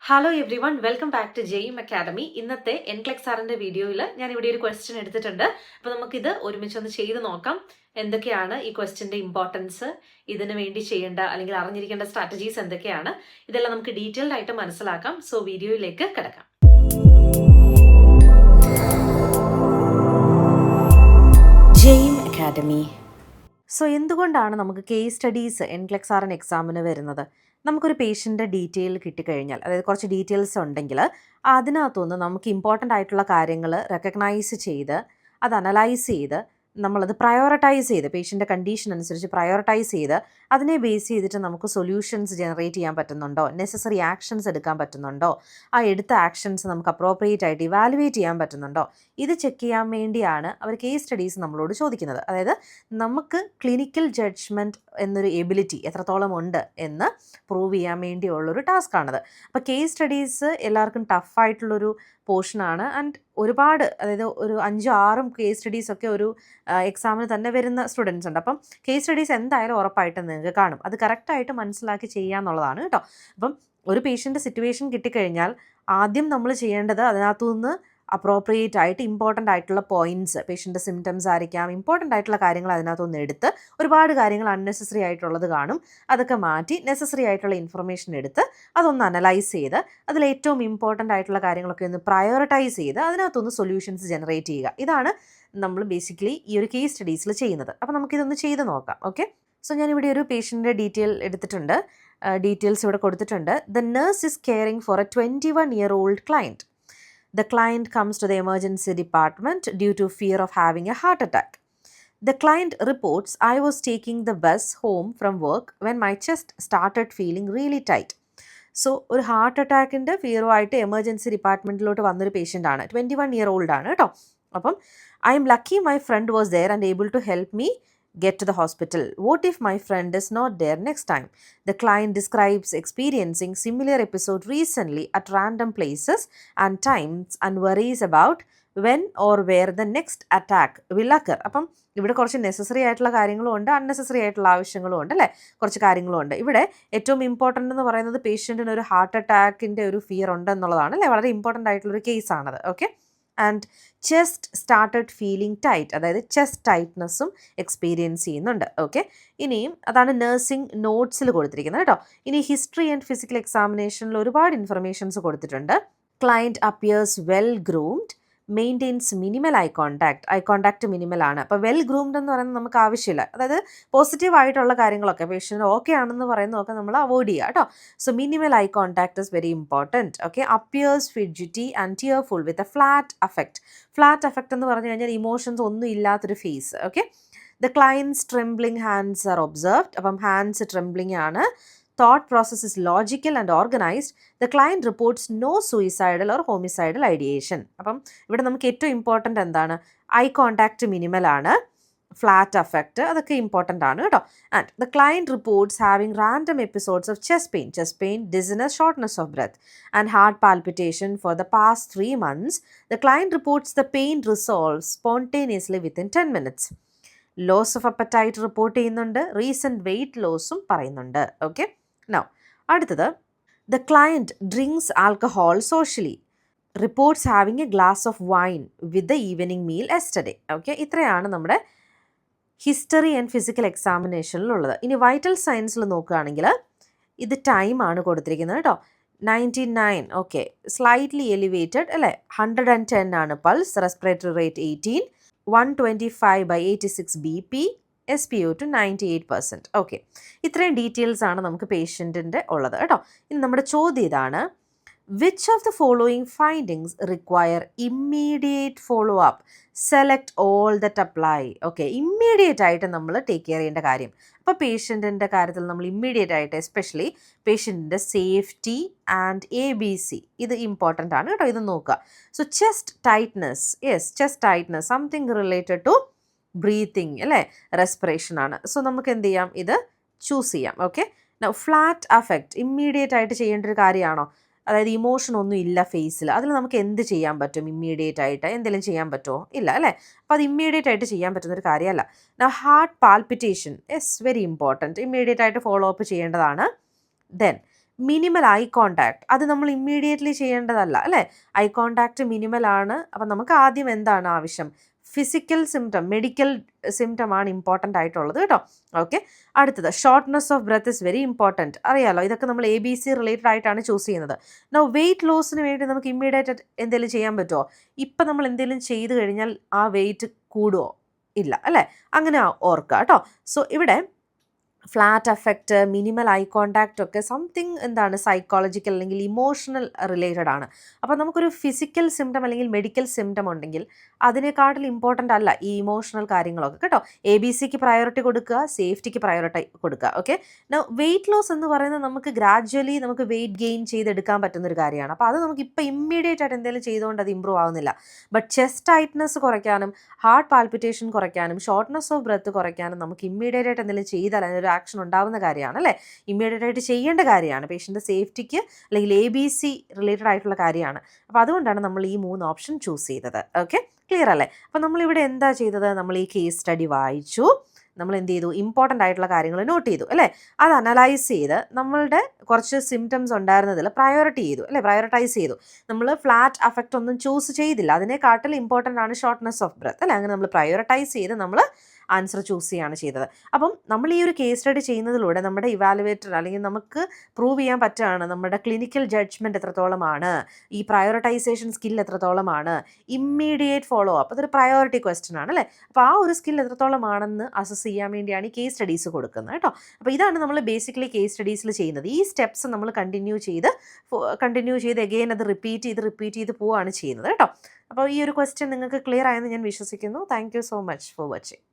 Hello everyone, welcome back to ജെയിം academy. ഇന്നത്തെ NCLEX സാറിന്റെ വീഡിയോയിൽ ഞാൻ ഇവിടെ ഒരു ക്വസ്റ്റ്യൻ എടുത്തിട്ടുണ്ട്. അപ്പോൾ നമുക്കിത് ഒരുമിച്ചൊന്ന് ചെയ്ത് നോക്കാം. എന്തൊക്കെയാണ് ഈ ക്വസ്റ്റ്യന്റെ ഇമ്പോർട്ടൻസ്, ഇതിന് വേണ്ടി ചെയ്യേണ്ട അല്ലെങ്കിൽ അറിഞ്ഞിരിക്കേണ്ട സ്ട്രാറ്റജീസ് എന്തൊക്കെയാണ്, ഇതെല്ലാം നമുക്ക് ഡീറ്റെയിൽഡ് ആയിട്ട് മനസ്സിലാക്കാം. സോ വീഡിയോയിലേക്ക് കിടക്കാം. ജെയിം അക്കാഡമി. സോ എന്തുകൊണ്ടാണ് നമുക്ക് കേസ് സ്റ്റഡീസ് എൻക്ലെക്സ് ആർ എക്സാമിന് വരുന്നത്? നമുക്കൊരു പേഷ്യൻ്റെ ഡീറ്റെയിൽ കിട്ടിക്കഴിഞ്ഞാൽ, അതായത് കുറച്ച് ഡീറ്റെയിൽസ് ഉണ്ടെങ്കിൽ അതിനകത്തുനിന്ന് നമുക്ക് ഇമ്പോർട്ടൻ്റ് ആയിട്ടുള്ള കാര്യങ്ങൾ റെക്കഗ്നൈസ് ചെയ്ത് അത് അനലൈസ് ചെയ്ത് നമ്മളത് പ്രയോറിറ്റൈസ് ചെയ്ത് പേഷ്യൻ്റെ കണ്ടീഷൻ അനുസരിച്ച് പ്രയോറിറ്റൈസ് ചെയ്ത് അതിനെ ബേസ് ചെയ്തിട്ട് നമുക്ക് സൊല്യൂഷൻസ് ജനറേറ്റ് ചെയ്യാൻ പറ്റുന്നുണ്ടോ, നെസസറി ആക്ഷൻസ് എടുക്കാൻ പറ്റുന്നുണ്ടോ, ആ എടുത്ത ആക്ഷൻസ് നമുക്ക് അപ്രോപ്രിയേറ്റ് ആയിട്ട് ഇവാലുവേറ്റ് ചെയ്യാൻ പറ്റുന്നുണ്ടോ, ഇത് ചെക്ക് ചെയ്യാൻ വേണ്ടിയാണ് അവർ കേസ് സ്റ്റഡീസ് നമ്മളോട് ചോദിക്കുന്നത്. അതായത് നമുക്ക് ക്ലിനിക്കൽ ജഡ്ജ്മെൻറ്റ് എന്നൊരു എബിലിറ്റി എത്രത്തോളം ഉണ്ട് എന്ന് പ്രൂവ് ചെയ്യാൻ വേണ്ടിയുള്ളൊരു ടാസ്ക്കാണത്. അപ്പോൾ കേസ് സ്റ്റഡീസ് എല്ലാവർക്കും ടഫായിട്ടുള്ളൊരു പോർഷനാണ്. ആൻഡ് ഒരുപാട്, അതായത് ഒരു 5-6 കേസ് സ്റ്റഡീസൊക്കെ ഒരു എക്സാമിന് തന്നെ വരുന്ന സ്റ്റുഡൻസ് ഉണ്ട്. അപ്പം കേസ് സ്റ്റഡീസ് എന്തായാലും ഉറപ്പായിട്ടും നിങ്ങൾക്ക് കാണും. അത് കറക്റ്റായിട്ട് മനസ്സിലാക്കി ചെയ്യുക എന്നുള്ളതാണ് കേട്ടോ. അപ്പം ഒരു പേഷ്യൻ്റെ സിറ്റുവേഷൻ കിട്ടിക്കഴിഞ്ഞാൽ ആദ്യം നമ്മൾ ചെയ്യേണ്ടത് അതിനകത്തുനിന്ന് അപ്രോപ്രിയേറ്റ് ആയിട്ട് ഇമ്പോർട്ടൻ്റ് ആയിട്ടുള്ള പോയിൻറ്റ്സ്, പേഷ്യൻ്റെ സിംറ്റംസ് ആയിരിക്കാം, ഇമ്പോർട്ടൻ്റ് ആയിട്ടുള്ള കാര്യങ്ങൾ അതിനകത്തൊന്ന് എടുത്ത്, ഒരുപാട് കാര്യങ്ങൾ അൺനെസസറി ആയിട്ടുള്ളത് കാണും, അതൊക്കെ മാറ്റി നെസസറി ആയിട്ടുള്ള ഇൻഫർമേഷൻ എടുത്ത് അതൊന്ന് അനലൈസ് ചെയ്ത് അതിൽ ഏറ്റവും ഇമ്പോർട്ടൻ്റ് ആയിട്ടുള്ള കാര്യങ്ങളൊക്കെ ഒന്ന് പ്രയോറിറ്റൈസ് ചെയ്ത് അതിനകത്തൊന്ന് സൊല്യൂഷൻസ് ജനറേറ്റ് ചെയ്യുക. ഇതാണ് നമ്മൾ ബേസിക്കലി ഈ ഒരു കേസ് സ്റ്റഡീസിൽ ചെയ്യുന്നത്. അപ്പോൾ നമുക്കിതൊന്ന് ചെയ്ത് നോക്കാം. ഓക്കെ, സോ ഞാനിവിടെ ഒരു പേഷ്യൻ്റെ ഡീറ്റെയിൽ എടുത്തിട്ടുണ്ട്. ഡീറ്റെയിൽസ് ഇവിടെ കൊടുത്തിട്ടുണ്ട്. The nurse is caring four A 21-year-old client. The client comes to the emergency department due to fear of having a heart attack. The client reports, I was taking the bus home from work when my chest started feeling really tight. So ഒരു heart അറ്റാക്കിൻ്റെ ഫിയറുമായിട്ട് emergency ഡിപ്പാർട്ട്മെൻറ്റിലോട്ട് വന്നൊരു patient ആണ്. 21-year-old ആണ് കേട്ടോ. അപ്പം I am lucky my friend was there and able to help me get to the hospital. What if my friend is not there next time? The client describes experiencing similar episode recently at random places and times and worries about when or where the next attack will occur. അപ്പം ഇവിടെ കുറച്ച് necessary ആയിട്ടുള്ള കാര്യങ്ങളും ഉണ്ട്, unnecessary ആയിട്ടുള്ള ആവശ്യങ്ങളും ഉണ്ട് അല്ലേ, കുറച്ച് കാര്യങ്ങളും ഉണ്ട്. ഇവിടെ ഏറ്റവും ഇമ്പോർട്ടൻ്റ് എന്ന് പറയുന്നത് പേഷ്യൻറ്റിന് ഒരു ഹാർട്ട് അറ്റാക്കിൻ്റെ ഒരു ഫിയർ ഉണ്ടെന്നുള്ളതാണ് അല്ലേ, വളരെ ഇമ്പോർട്ടൻ്റ് ആയിട്ടുള്ളൊരു കേസാണത്. Okay, and chest started feeling tight, അതായത് ചെസ്റ്റ് ടൈറ്റ്നസ്സും എക്സ്പീരിയൻസ് ചെയ്യുന്നുണ്ട്. ഓക്കെ, ഇനിയും അതാണ് നഴ്സിംഗ് നോട്ട്സിൽ കൊടുത്തിരിക്കുന്നത് കേട്ടോ. ഇനി ഹിസ്റ്ററി ആൻഡ് ഫിസിക്കൽ എക്സാമിനേഷനിൽ ഒരുപാട് ഇൻഫർമേഷൻസ് കൊടുത്തിട്ടുണ്ട്. Client appears well groomed, maintains minimal eye contact minimal ആണ്. അപ്പോൾ വെൽ ഗ്രൂംഡ് എന്ന് പറയുന്നത് നമുക്ക് ആവശ്യമില്ല, അതായത് പോസിറ്റീവ് ആയിട്ടുള്ള കാര്യങ്ങളൊക്കെ പേഷ്യൻ്റ് ഓക്കെ ആണെന്ന് പറയുന്നതൊക്കെ നമ്മൾ അവോയ്ഡ് ചെയ്യുക കേട്ടോ. So minimal eye contact is very important. Okay, appears fidgety and tearful with a flat affect എന്ന് പറഞ്ഞു കഴിഞ്ഞാൽ ഇമോഷൻസ് ഒന്നും ഇല്ലാത്തൊരു face. Okay, the clients trembling hands are observed. അപ്പം ഹാൻഡ്സ് ട്രെംബ്ലിംഗ് ആണ്. Thought process is logical and organized. The client reports no suicidal or homicidal ideation. അപ്പം ഇവിടെ നമുക്ക് ഏറ്റവും ഇമ്പോർട്ടൻ്റ് എന്താണ്, ഐ കോണ്ടാക്ട് മിനിമൽ ആണ്, ഫ്ലാറ്റ് അഫക്റ്റ്, അതൊക്കെ ഇമ്പോർട്ടൻ്റ് ആണ് കേട്ടോ. And the client reports having random episodes of chest pain, dizziness, shortness of breath and heart palpitation for the past 3 months. The client reports the pain resolve spontaneously within 10 minutes. Loss of appetite report ചെയ്യുന്നുണ്ട്, recent weight ലോസും പറയുന്നുണ്ട്. Okay, now അടുത്തത്, the client drinks alcohol socially, reports having a glass of wine with the evening meal yesterday. Okay, ഇത്രയാണ് നമ്മുടെ history and physical എക്സാമിനേഷനിലുള്ളത്. ഇനി vital സയൻസിൽ നോക്കുകയാണെങ്കിൽ ഇത് ടൈമാണ് കൊടുത്തിരിക്കുന്നത് കേട്ടോ. 99. ഓക്കെ, സ്ലൈറ്റ്ലി എലിവേറ്റഡ് അല്ലേ, 110 ആണ് pulse, respiratory rate 18, 125/86 BP, SpO2 98%. Okay, ഇത്രയും ഡീറ്റെയിൽസ് ആണ് നമുക്ക് പേഷ്യൻറ്റിൻ്റെ ഉള്ളത് കേട്ടോ. ഇനി നമ്മുടെ ചോദ്യം ഇതാണ്, which of the following findings require immediate follow up, select all that apply. Okay, immediate ആയിട്ട് നമ്മൾ ടേക്ക് കെയർ ചെയ്യേണ്ട കാര്യം. അപ്പോൾ പേഷ്യൻറ്റിൻ്റെ കാര്യത്തിൽ നമ്മൾ ഇമ്മീഡിയറ്റ് ആയിട്ട് എസ്പെഷ്യലി പേഷ്യൻറ്റിൻ്റെ സേഫ്റ്റി ആൻഡ് ABC ഇത് ഇമ്പോർട്ടൻ്റ് ആണ് കേട്ടോ, ഇത് നോക്കുക. So chest tightness, yes, chest tightness something related to breathing അല്ലേ, റെസ്പിറേഷൻ ആണ്. സോ നമുക്ക് എന്ത് ചെയ്യാം, ഇത് ചൂസ് ചെയ്യാം. ഓക്കെ, ഫ്ലാറ്റ് അഫക്റ്റ് ഇമ്മീഡിയറ്റ് ആയിട്ട് ചെയ്യേണ്ട ഒരു കാര്യമാണോ, അതായത് ഇമോഷൻ ഒന്നും ഇല്ല ഫേസിൽ, അതിൽ നമുക്ക് എന്ത് ചെയ്യാൻ പറ്റും, ഇമ്മീഡിയറ്റ് ആയിട്ട് എന്തെങ്കിലും ചെയ്യാൻ പറ്റുമോ, ഇല്ല അല്ലേ. അപ്പോൾ അത് ഇമ്മീഡിയറ്റ് ആയിട്ട് ചെയ്യാൻ പറ്റുന്നൊരു കാര്യമല്ല. Heart palpitation is very important, immediate ആയിട്ട് ഫോളോ അപ്പ് ചെയ്യേണ്ടതാണ്. ദെൻ മിനിമൽ ഐ കോണ്ടാക്ട് അത് നമ്മൾ ഇമ്മീഡിയറ്റ്ലി ചെയ്യേണ്ടതല്ല അല്ലേ? ഐ കോണ്ടാക്ട് മിനിമൽ ആണ്. അപ്പം നമുക്ക് ആദ്യം എന്താണ് ആവശ്യം? ഫിസിക്കൽ സിംറ്റം, മെഡിക്കൽ സിംറ്റം ആണ് ഇമ്പോർട്ടൻ്റ് ആയിട്ടുള്ളത് കേട്ടോ. ഓക്കെ, അടുത്തത് shortness of breath is very important. അറിയാലോ, ഇതൊക്കെ നമ്മൾ ABC റിലേറ്റഡ് ആയിട്ടാണ് ചൂസ് ചെയ്യുന്നത്. നോ വെയിറ്റ് ലോസിന് വേണ്ടി നമുക്ക് ഇമ്മീഡിയറ്റ് എന്തെങ്കിലും ചെയ്യാൻ പറ്റുമോ? ഇപ്പം നമ്മൾ എന്തെങ്കിലും ചെയ്ത് കഴിഞ്ഞാൽ ആ വെയിറ്റ് കൂടുമോ? ഇല്ല അല്ലേ? അങ്ങനെ ഓർക്കുക കേട്ടോ. സോ ഇവിടെ flat affect, minimal I contact ഒക്കെ സംതിങ് എന്താണ് സൈക്കോളജിക്കൽ അല്ലെങ്കിൽ ഇമോഷണൽ റിലേറ്റഡ് ആണ്. അപ്പോൾ നമുക്കൊരു ഫിസിക്കൽ സിംറ്റം അല്ലെങ്കിൽ മെഡിക്കൽ സിംറ്റം ഉണ്ടെങ്കിൽ അതിനേക്കാട്ടിൽ ഇമ്പോർട്ടൻ്റ് അല്ല ഈ ഇമോഷണൽ കാര്യങ്ങളൊക്കെ കേട്ടോ. ABCക്ക് പ്രയോറിറ്റി കൊടുക്കുക, സേഫ്റ്റിക്ക് പ്രയോറിറ്റി കൊടുക്കുക. ഓക്കെ, വെയിറ്റ് ലോസ് എന്ന് പറയുന്നത് നമുക്ക് ഗ്രാജ്വലി നമുക്ക് വെയിറ്റ് ഗെയിൻ ചെയ്തെടുക്കാൻ പറ്റുന്നൊരു കാര്യമാണ്. അപ്പോൾ അത് നമുക്ക് ഇപ്പോൾ ഇമ്മീഡിയറ്റ് ആയിട്ട് എന്തെങ്കിലും ചെയ്തുകൊണ്ട് അത് ഇമ്പ്രൂവ് ആവുന്നില്ല. ബട്ട് ചെസ്റ്റ് ടൈറ്റ്നസ് കുറയ്ക്കാനും ഹാർട്ട് പാൽപിറ്റേഷൻ കുറയ്ക്കാനും ഷോർട്ട്നെസ് ഓഫ് ബ്രെത്ത് കുറയ്ക്കാനും നമുക്ക് ഇമ്മീഡിയറ്റ് ആയിട്ട് എന്തെങ്കിലും ചെയ്താൽ അതിനൊരു ആക്ഷൻ ഉണ്ടാവുന്ന കാര്യമാണ് അല്ലേ? ഇമ്മീഡിയറ്റ് ആയിട്ട് ചെയ്യേണ്ട കാര്യമാണ്. പേഷ്യൻ്റെ സേഫ്റ്റിക്ക് അല്ലെങ്കിൽ ABC റിലേറ്റഡ് ആയിട്ടുള്ള കാര്യമാണ്. അപ്പോൾ അതുകൊണ്ടാണ് നമ്മൾ ഈ 3 ഓപ്ഷൻ ചൂസ് ചെയ്തത്. ഓക്കെ, ക്ലിയർ അല്ലേ? അപ്പോൾ നമ്മളിവിടെ എന്താ ചെയ്തത്? നമ്മൾ ഈ കേസ് സ്റ്റഡി വായിച്ചു, നമ്മൾ എന്ത് ചെയ്തു? ഇമ്പോർട്ടൻ്റ് ആയിട്ടുള്ള കാര്യങ്ങൾ നോട്ട് ചെയ്തു അല്ലേ? അത് അനലൈസ് ചെയ്ത് നമ്മളുടെ കുറച്ച് സിംറ്റംസ് ഉണ്ടായിരുന്നതിൽ പ്രയോറിറ്റി ചെയ്തു അല്ലേ? പ്രയോറിറ്റൈസ് ചെയ്തു. നമ്മൾ ഫ്ലാറ്റ് അഫക്റ്റ് ഒന്നും ചൂസ് ചെയ്തില്ല. അതിനെക്കാട്ടിൽ ഇമ്പോർട്ടൻ്റ് ആണ് ഷോർട്ട്നെസ് ഓഫ് ബ്രെത്ത് അല്ലേ? അങ്ങനെ നമ്മൾ പ്രയോറിറ്റൈസ് ചെയ്ത് നമ്മൾ ആൻസർ ചൂസ് ചെയ്യുകയാണ് ചെയ്തത്. അപ്പം നമ്മൾ ഈ ഒരു കേസ് സ്റ്റഡി ചെയ്യുന്നതിലൂടെ നമ്മുടെ ഇവാലുവേറ്റർ അല്ലെങ്കിൽ നമുക്ക് പ്രൂവ് ചെയ്യാൻ പറ്റുകയാണ് നമ്മുടെ ക്ലിനിക്കൽ ജഡ്ജ്മെൻറ്റ് എത്രത്തോളമാണ്, ഈ പ്രയോറിറ്റൈസേഷൻ സ്കിൽ എത്രത്തോളമാണ്, ഇമ്മീഡിയറ്റ് ഫോളോ അപ്പ് അതൊരു പ്രയോറിറ്റി ക്വസ്റ്റ്യൻ ആണ് അല്ലേ? അപ്പോൾ ആ ഒരു സ്കിൽ എത്രത്തോളമാണെന്ന് അസസ് ചെയ്യാൻ വേണ്ടിയാണ് ഈ കേസ് സ്റ്റഡീസ് കൊടുക്കുന്നത് കേട്ടോ. അപ്പോൾ ഇതാണ് നമ്മൾ ബേസിക്കലി കേസ് സ്റ്റഡീസിൽ ചെയ്യുന്നത്. ഈ സ്റ്റെപ്സ് നമ്മൾ കണ്ടിന്യൂ ചെയ്ത് എഗെയിൻ അത് റിപ്പീറ്റ് ചെയ്ത് പോവുകയാണ് ചെയ്യുന്നത് കേട്ടോ. അപ്പോൾ ഈ ഒരു ക്വസ്റ്റ്യൻ നിങ്ങൾക്ക് ക്ലിയർ ആയെന്ന് ഞാൻ വിശ്വസിക്കുന്നു. Thank you so much for watching.